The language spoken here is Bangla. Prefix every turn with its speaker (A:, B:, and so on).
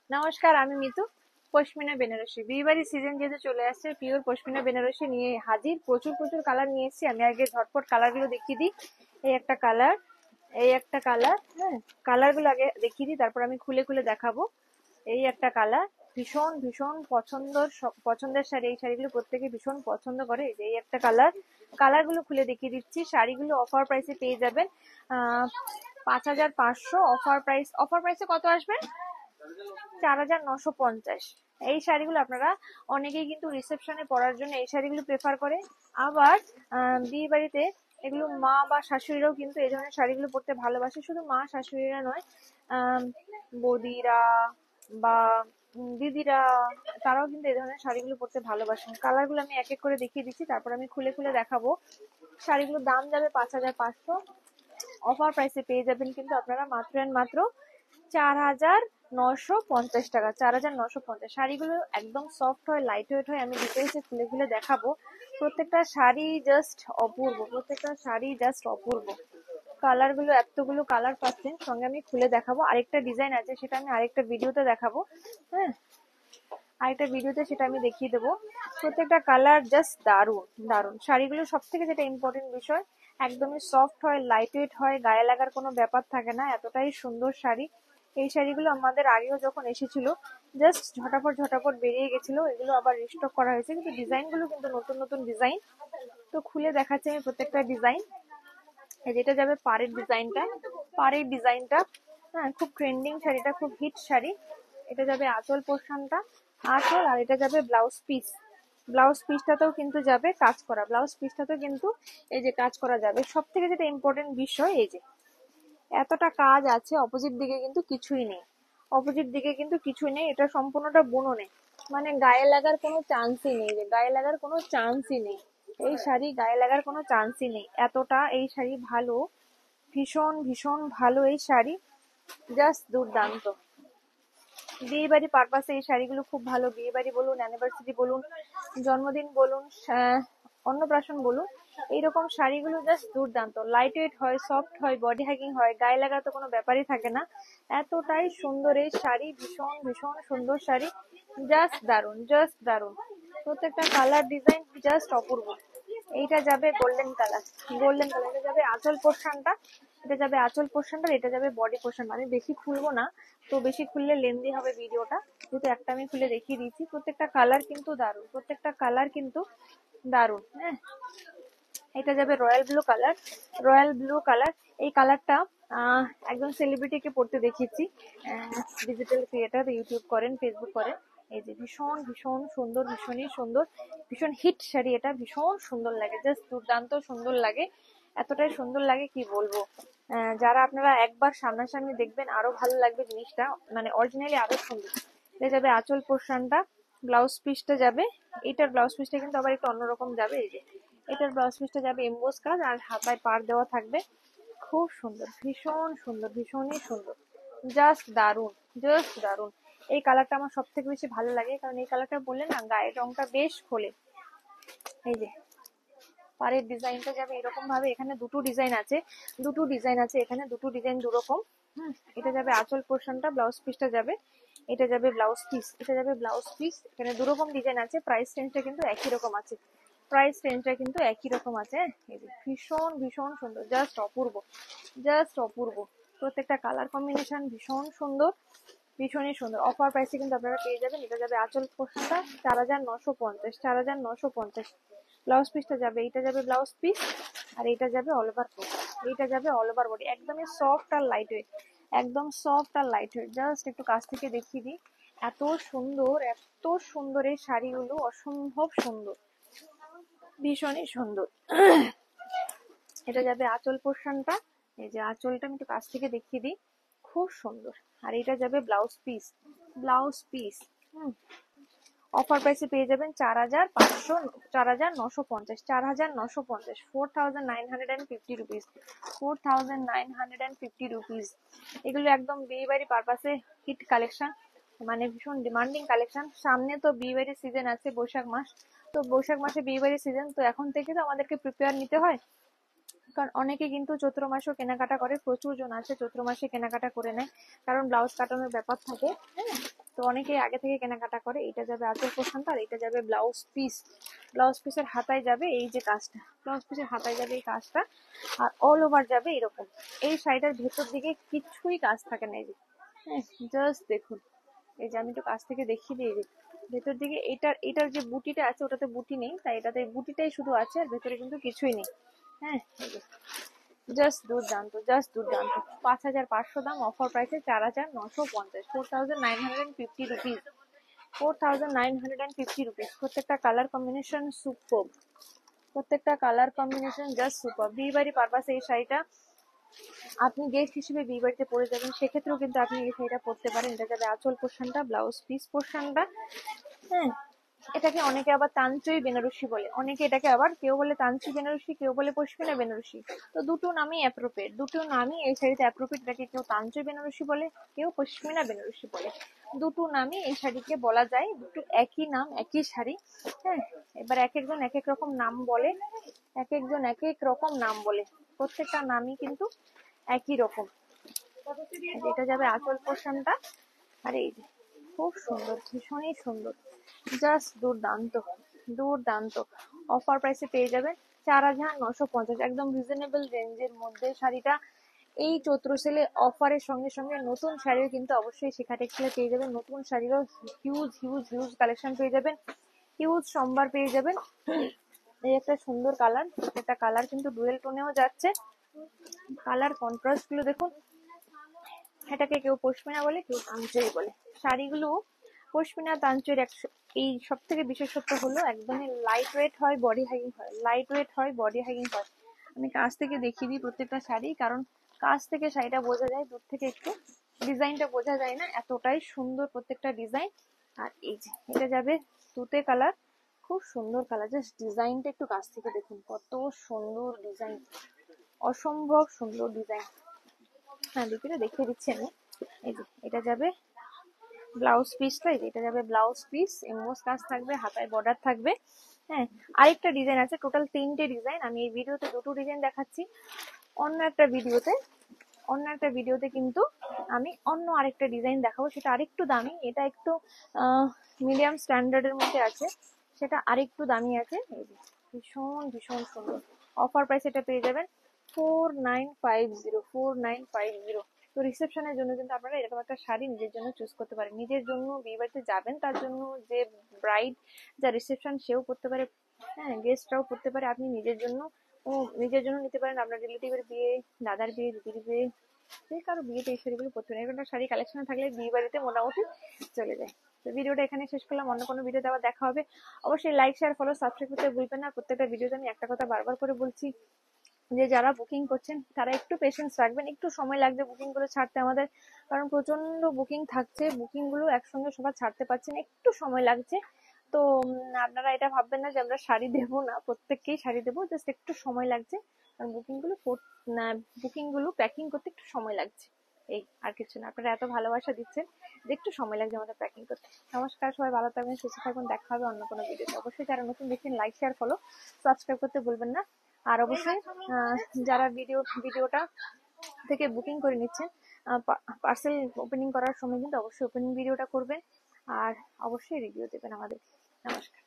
A: নমস্কার, আমি মিতু। পশমিনা বেনারসি বিয়েবাড়ির সিজন যেহেতু চলে আসছে, পিওর পশমিনা বেনারসি নিয়ে হাজির। প্রচুর প্রচুর কালার নিয়ে এসেছি। আমি আগে ঝটপট কালার গুলো দেখিয়ে দিই। এই একটা কালার, এই একটা কালার, হ্যাঁ। কালার গুলো আগে দেখিয়ে দিই, তারপর আমি খুলে খুলে দেখাবো। এই একটা কালার, ভীষণ ভীষণ পছন্দের শাড়ি। এই শাড়িগুলো প্রত্যেকে ভীষণ পছন্দ করে। এই একটা কালার। কালার গুলো খুলে দেখিয়ে দিচ্ছি। শাড়িগুলো অফার প্রাইসে পেয়ে যাবেন 5,500। অফার প্রাইসে কত আসবে? 4,950। এই শাড়িগুলো আপনারা অনেকেই কিন্তু রিসেপশনে পরার জন্য এই শাড়িগুলো প্রেফার করে। আবার বিয়ে বাড়িতে এগুলো মা বা শাশুড়িরাও কিন্তু এই ধরনের শাড়িগুলো পরতে ভালোবাসে। শুধু মা শাশুড়িরা নয়, বৌদিরা বা দিদিরা, তারাও কিন্তু এই ধরনের শাড়িগুলো পরতে ভালোবাসেন। কালারগুলো আমি এক এক করে দেখিয়ে দিচ্ছি, তারপর আমি খুলে খুলে দেখাবো। শাড়িগুলোর দাম যাবে 5,500। অফার প্রাইসে পেয়ে যাবেন কিন্তু আপনারা মাত্র এন্ড মাত্র 4,950 টাকা। 4,950। শাড়িগুলো একদম সফট হয়, লাইট ওয়েট হয়। আমি ডিটেলসে খুলে খুলে দেখাবো। প্রত্যেকটা শাড়ি জাস্ট অপূর্ব, প্রত্যেকটা শাড়ি জাস্ট অপূর্ব। কালার গুলো, এতগুলো কালার পাচ্ছেন, সঙ্গে আমি খুলে দেখাবো। আরেকটা ডিজাইন আছে, সেটা আমি আরেকটা ভিডিওতে দেখাবো। হ্যাঁ, আরেকটা ভিডিওতে সেটা আমি দেখিয়ে দেবো। প্রত্যেকটা কালার জাস্ট দারুণ দারুণ। শাড়িগুলো সব থেকে যেটা ইম্পর্টেন্ট বিষয়, একদমই সফট হয়, লাইট ওয়েট হয়, গায়ে লাগার কোনো ব্যাপার থাকে না। এতটাই সুন্দর শাড়ি। এই শাড়িগুলো আমাদের আগেও যখন এসেছিল, জাস্ট ঝটাপট ঝটাপট বেরিয়ে গেছিল। এগুলো আবার রিস্টক করা হয়েছে, কিন্তু ডিজাইন গুলো কিন্তু নতুন নতুন ডিজাইন। তো খুলে দেখাচ্ছি আমি প্রত্যেকটা ডিজাইন। যেটা যাবে পাড়ের ডিজাইনটা, হ্যাঁ, খুব ট্রেন্ডিং শাড়িটা, খুব হিট শাড়ি। এটা যাবে আঁচল পোর্শনটা, আঁচল, আর এটা যাবে ব্লাউজ পিস। ব্লাউজ পিসটাতেও কিন্তু যাবে কাজ করা, ব্লাউজ পিসটাতেও কিন্তু এই যে কাজ করা যাবে। সব থেকে যেটা ইম্পর্টেন্ট বিষয়, এই যে এতটা কাজ আছে, অপোজিট দিকে কিন্তু কিছুই নেই। অপোজিট দিকে কিন্তু কিছুই নেই, এটা সম্পূর্ণটা বুনো নেই, মানে গায়ে লাগার কোনো চান্সই নেই। যে গায়ে লাগার কোনো চান্সই নেই, এই শাড়ি গায়ে লাগার কোনো চান্সই নেই। এতটা এই শাড়ি ভালো, ভীষণ ভীষণ ভালো এই শাড়ি, জাস্ট দুর্দান্ত। বিয়ে বাড়ি পারপাসে এই শাড়িগুলো খুব ভালো। বিয়ে বাড়ি বলুন, অ্যানিভার্সারি বলুন, জন্মদিন বলুন, অন্নপ্রাশন বলুন, এইরকম শাড়িগুলো জাস্ট দুর্দান্ত। লাইট ওয়েট হয়, সফট হয়, বডি হ্যাগিং হয়, গায়ে লাগার তো কোনো ব্যাপারই থাকে না। এতটাই সুন্দর এই শাড়ি, ভীষণ ভীষণ সুন্দর শাড়ি, জাস্ট দারুণ, জাস্ট দারুণ। প্রত্যেকটা কালার ডিজাইন জাস্ট অপূর্ব। এইটা যাবে গোল্ডেন কালার, গোল্ডেন কালার। এটা যাবে আঁচল পোর্শনটা, এটা যাবে আঁচল পোর্শনটা, এটা যাবে বডি পোর্শন। আমি বেশি খুলবো না, তো বেশি খুললে লেন্দি হবে ভিডিওটা, যেহেতু একটা আমি খুলে দেখিয়ে দিচ্ছি। প্রত্যেকটা কালার কিন্তু দারুণ, প্রত্যেকটা কালার কিন্তু দারুণ। হ্যাঁ, এটা যাবে royal blue colour, royal blue colour. এই কালারটা একজন সেলিব্রিটিকে পড়তে দেখিয়েছি। ডিজিটাল ক্রিয়েটার, ইউটিউব করেন, ফেসবুক করেন। এই যে ভীষণ ভীষণ সুন্দর, ভীষণই সুন্দর, ভীষণ হিট শাড়ি। এটা ভীষণ সুন্দর লাগে, জাস্ট দুর্দান্ত সুন্দর লাগে। এতটাই সুন্দর লাগে কি বলবো। যারা আপনারা একবার সামনাসামনি দেখবেন আরো ভালো লাগবে জিনিসটা, মানে অরিজিনালি আরো সুন্দর। এটা যাবে আঁচল পোর্শনটা, ব্লাউজ পিসটা যাবে, এটার ব্লাউজ পিসটা কিন্তু আবার একটু অন্যরকম যাবে। এই যে এটার ব্লাউজ পিসটা যাবে এমবোস কাজ, আর হাতায় পাড় দেওয়া থাকবে। খুব সুন্দর, ভীষণ সুন্দর, ভীষণই সুন্দর, জাস্ট দারুণ, জাস্ট দারুণ। এই কালারটা আমার সব থেকে বেশি ভালো লাগে, কারণ এই কালারটা বললে না, গায়ের রংটা বেশ খোলে। এই যে পাড়ের ডিজাইনটা যাবে এরকম ভাবে। এখানে দুটো ডিজাইন আছে, দুটো ডিজাইন আছে এখানে, দুটো ডিজাইন দুরকম। এটা যাবে আঁচল পোর্শনটা, ব্লাউজ পিসটা যাবে, এটা যাবে ব্লাউজ পিস, এটা যাবে ব্লাউজ পিস। এখানে দুরকম ডিজাইন আছে। প্রাইস রেঞ্জটা কিন্তু একই রকম আছে, প্রাইস রেঞ্জটা কিন্তু একই রকম আছে। এই যে ভীষণ ভীষণ সুন্দর, জাস্ট অপূর্ব, জাস্ট অপূর্ব। প্রত্যেকটা কালার কম্বিনেশন ভীষণ সুন্দর, ভীষণই সুন্দর। অফার প্রাইসে কিন্তু আপনারা পেয়ে যাবেন। এটা যাবে আঁচল পোর্শনটা 4,950, 4,950। ব্লাউজ পিসটা যাবে, এটা যাবে ব্লাউজ পিস, আর এটা যাবে অল ওভার বডি, এটা যাবে অল ওভার বডি। একদমই সফট আর লাইট ওয়েট, একদম সফট আর লাইট ওয়েট। জাস্ট একটু কাছ থেকে দেখিয়ে দিই, এত সুন্দর, এত সুন্দর এই শাড়িগুলো, অসম্ভব সুন্দর, ভীষণই সুন্দর। এটা যাবে আঁচল পোর্শনটা, এই যে আঁচলটা আমি একটু কাছ থেকে দেখিয়ে দিই, খুব সুন্দর। আর এটা যাবে blouse piece, blouse piece. Offer প্রাইসে পেয়ে যাবেন 4,500, 4,950, 4,950, 4,950 রুপিস, 4,950 রুপিস। এগুলো একদম বিয়ে বাড়ি পারপাসে হিট কালেকশন, মানে ভীষণ ডিমান্ডিং কালেকশন। সামনে তো বিয়ে বাড়ির সিজন আছে, বৈশাখ মাস। তো বৈশাখ মাসে বিয়ে বাড়ির সিজন, তো এখন থেকে তো আমাদেরকে প্রিপেয়ার নিতে হয়। কারণ অনেকে কিন্তু চৈত্র মাসেও কেনাকাটা করে, প্রচুর জন আছে চৈত্র মাসে কেনাকাটা করে নেয়, কারণ ব্লাউজ কাটানোর ব্যাপার থাকে। হ্যাঁ, তো তো অনেকেই আগে থেকে কেনাকাটা করে। এটা যাবে আঁচল পোর্শনটা, আর এটা যাবে ব্লাউজ পিস। ব্লাউজ পিসের হাতায় যাবে এই যে কাজটা, ব্লাউজ পিসের হাতায় যাবে এই কাজটা, আর অল ওভার যাবে এরকম। এই শাড়িটার ভেতর দিকে কিছুই কাজ থাকে না, এই যে হ্যাঁ জাস্ট দেখুন, এই যে আমি একটু কাছ থেকে দেখিয়ে দিই, ভেতর দিকে এটার যে বুটিটা আছে ওটাতে বুটি নেই, তাই এটাতে বুটিটাই শুধু আছে, আর ভেতরে কিন্তু কিছুই নেই। হ্যাঁ জাস্ট দুর্দান্ত, জাস্ট দুর্দান্ত। 5,500 দাম, অফার প্রাইসে 4,950, 4,950 রুপিস, 4,950 রুপিস। প্রত্যেকটা কালার কম্বিনেশন সুপার, প্রত্যেকটা কালার কম্বিনেশন জাস্ট সুপার। বিয়ে বাড়ি পারপাসে এই শাড়িটা আপনি গেস্ট হিসেবে বিয়ে বাড়িতে পরে যাবেন, সেক্ষেত্রেও কিন্তু আপনি এই শাড়িটা পরতে পারেন। এটা যাবে আঁচল পোর্শনটা, ব্লাউজ পিস পোর্শনটা। হ্যাঁ এটাকে অনেকে আবার তানচুই বেনারসি বলে, অনেকে এটাকে আবার কেউ বলে তানচুই বেনারসি, কেউ বলে পশমিনা বেনারসি। তো দুটো নামই অ্যাপ্রোপ্রিয়েট, দুটো নামই এই শাড়িতে অ্যাপ্রোপ্রিয়েট। এটাকে কেউ তানচুই বেনারসি বলে, কেউ পশমিনা বেনারসি বলে। দুটো নামই এই শাড়িকে বলা যায়, দুটো একই নাম, একই শাড়ি। হ্যাঁ এবার এক একজন এক এক রকম নাম বলে, এক একজন এক এক রকম নাম বলে, প্রত্যেকটা নামই কিন্তু একই রকম। এটা যাবে আঁচল পোর্শনটা, আর এই যে খুব সুন্দর, ভীষণই সুন্দর, জাস্ট দুর্দান্ত, দুর্দান্ত। অফার প্রাইসে পেয়ে যাবেন 4,950, একদম রিজনেবল রেঞ্জের মধ্যে শাড়িটা। এই চৈত্র সেলে অফারের সঙ্গে সঙ্গে নতুন শাড়িও কিন্তু অবশ্যই শিখা টেক্সটাইলে পেয়ে যাবেন। নতুন শাড়িরও হিউজ হিউজ হিউজ কালেকশন পেয়ে যাবেন, হিউজ সম্ভার পেয়ে যাবেন। এই একটা সুন্দর কালার, একটা কালার কিন্তু ডুয়েল টোনেও যাচ্ছে। কালার কন্ট্রাস্ট গুলো দেখুন, এটাকে কেউ পশমিনা বলে, কেউ তানচুই বলে। শাড়িগুলো পশমিনা তানচুইয়ের এই সব থেকে বিশেষত্ব হলো একদমই লাইট ওয়েট হয়, বডি হাইগিং হয়, লাইট ওয়েট হয়, বডি হাইগিং হয়। আমি কাছ থেকে দেখিয়ে দিই প্রত্যেকটা শাড়ি, কারণ কাছ থেকে শাড়িটা বোঝা যায়, দূর থেকে একটু ডিজাইনটা বোঝা যায় না, এতটাই সুন্দর প্রত্যেকটা ডিজাইন। আর এই যে এটা যাবে তুতে কালার, খুব সুন্দর কালার, জাস্ট ডিজাইনটা একটু কাছ থেকে দেখুন, কত সুন্দর ডিজাইন, অসম্ভব সুন্দর ডিজাইন। হ্যাঁ ভিতরে দেখিয়ে দিচ্ছি আমি। এই যে এটা যাবে ব্লাউজ পিসটা, এটা যাবে ব্লাউজ পিস, এমবোস কাজ থাকবে, হাতায় বর্ডার থাকবে। হ্যাঁ আরেকটা ডিজাইন আছে, টোটাল 3টে ডিজাইন। আমি এই ভিডিওতে 2টো ডিজাইন দেখাচ্ছি, অন্য একটা ভিডিওতে কিন্তু আমি অন্য আরেকটা ডিজাইন দেখাবো, সেটা আরেকটু দামি, এটা একটু মিডিয়াম স্ট্যান্ডার্ডের মধ্যে আছে, সেটা আরেকটু দামি আছে। এই যে ভীষণ ভীষণ সুন্দর, অফার প্রাইস এটা পেয়ে যাবেন 4,950, 4,950। তো রিসেপশনের জন্য কিন্তু আপনারা এরকম একটা শাড়ি নিজের জন্য চুজ করতে পারেন, নিজের জন্য বিয়ে বাড়িতে যাবেন তার জন্য, যে ব্রাইড যা রিসেপশন সেও করতে পারে, হ্যাঁ গেস্টরাও করতে পারে, আপনি নিজের জন্য ও নিজের জন্য নিতে পারেন, আপনার রিলেটিভের বিয়ে, দাদার বিয়ে, দিদির বিয়ে, যে কারো বিয়েতে এই শাড়িগুলো পরতে পারেন। এরকম শাড়ি কালেকশন থাকলে বিয়ে বাড়িতে মোটামুটি চলে যায়। তো ভিডিওটা এখানে শেষ করলাম, অন্য কোনো ভিডিওতে আবার দেখা হবে। অবশ্যই লাইক শেয়ার ফলো সাবস্ক্রাইব করতে ভুলবেন না। প্রত্যেকটা ভিডিওতে আমি একটা কথা বারবার করে বলছি, যে যারা বুকিং করছেন তারা একটু পেশেন্স রাখবেন, একটু সময় লাগবে বুকিং গুলো ছাড়তে আমাদের, কারণ প্রচন্ড বুকিং থাকছে, বুকিং গুলো একসঙ্গে সবার ছাড়তে পারছেন, একটু সময় লাগছে। তো আপনারা এটা ভাববেন না যে আমরা শাড়ি দেবো না, প্রত্যেককেই শাড়ি দেবো, জাস্ট একটু সময় লাগছে, কারণ বুকিং গুলো প্যাকিং করতে একটু সময় লাগছে, এই আর কিছু না। আপনারা এত ভালোবাসা দিচ্ছেন যে একটু সময় লাগছে আমাদের প্যাকিং করতে। নমস্কার, সবাই ভালো থাকবেন, সুস্থ থাকবেন, দেখা হবে অন্য কোনো ভিডিওতে। অবশ্যই যারা নতুন দেখছেন লাইক শেয়ার ফলো সাবস্ক্রাইব করতে ভুলবেন না। আর অবশ্যই যারা ভিডিওটা থেকে বুকিং করে নিচ্ছেন, পার্সেল ওপেনিং করার সময় কিন্তু অবশ্যই ওপেনিং ভিডিওটা করবেন, আর অবশ্যই রিভিউ দেবেন আমাদের। নমস্কার।